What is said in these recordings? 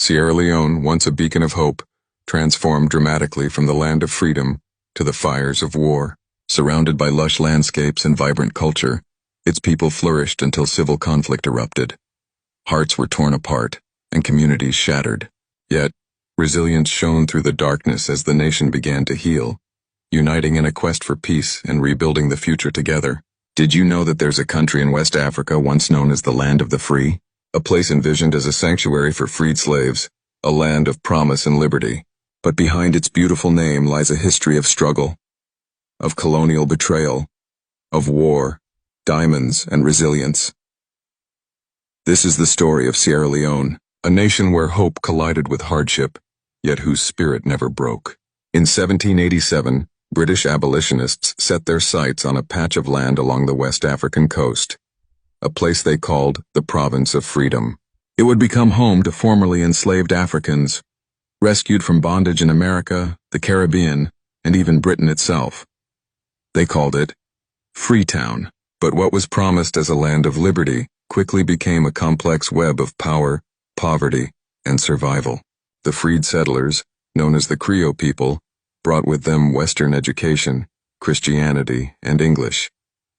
Sierra Leone, once a beacon of hope, transformed dramatically from the land of freedom to the fires of war. Surrounded by lush landscapes and vibrant culture, its people flourished until civil conflict erupted. Hearts were torn apart, and communities shattered. Yet, resilience shone through the darkness as the nation began to heal, uniting in a quest for peace and rebuilding the future together. Did you know that there's a country in West Africa once known as the Land of the Free? A place envisioned as a sanctuary for freed slaves, a land of promise and liberty. But behind its beautiful name lies a history of struggle, of colonial betrayal, of war, diamonds, and resilience. This is the story of Sierra Leone, a nation where hope collided with hardship, yet whose spirit never broke. In 1787, British abolitionists set their sights on a patch of land along the West African coast, a place they called the Province of Freedom. It would become home to formerly enslaved Africans, rescued from bondage in America, the Caribbean, and even Britain itself. They called it Freetown. But what was promised as a land of liberty quickly became a complex web of power, poverty, and survival. The freed settlers, known as the Creole people, brought with them Western education, Christianity, and English,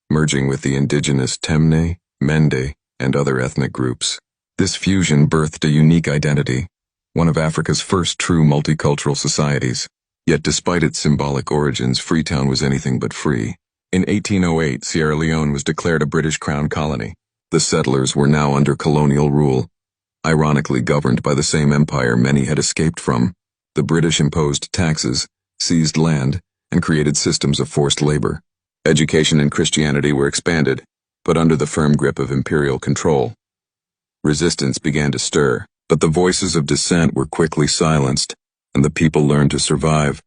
merging with the indigenous Temne, Mende, and other ethnic groups. This fusion birthed a unique identity, one of Africa's first true multicultural societies. Yet despite its symbolic origins, Freetown was anything but free. In 1808, Sierra Leone was declared a British Crown colony. The settlers were now under colonial rule, ironically governed by the same empire many had escaped from. The British imposed taxes, seized land, and created systems of forced labor. Education and Christianity were expanded, but under the firm grip of imperial control. Resistance began to stir, but the voices of dissent were quickly silenced, and the people learned to survive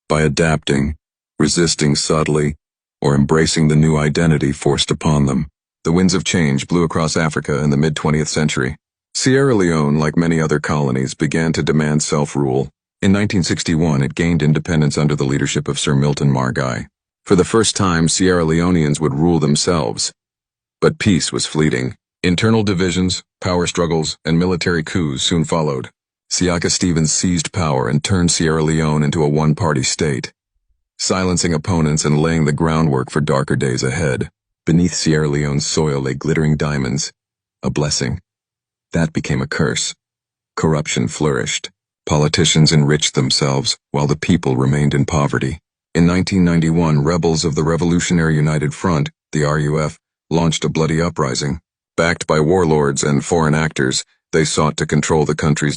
by adapting, resisting subtly, or embracing the new identity forced upon them. The winds of change blew across Africa in the mid-20th century. Sierra Leone, like many other colonies, began to demand self-rule. In 1961, it gained independence under the leadership of Sir Milton Margai. For the first time, Sierra Leoneans would rule themselves. But peace was fleeting. Internal divisions, power struggles, and military coups soon followed. Siaka Stevens seized power and turned Sierra Leone into a one-party state, silencing opponents and laying the groundwork for darker days ahead. Beneath Sierra Leone's soil lay glittering diamonds, a blessing. That became a curse. Corruption flourished. Politicians enriched themselves, while the people remained in poverty. In 1991, rebels of the Revolutionary United Front, the RUF, launched a bloody uprising. Backed by warlords and foreign actors, they sought to control the country's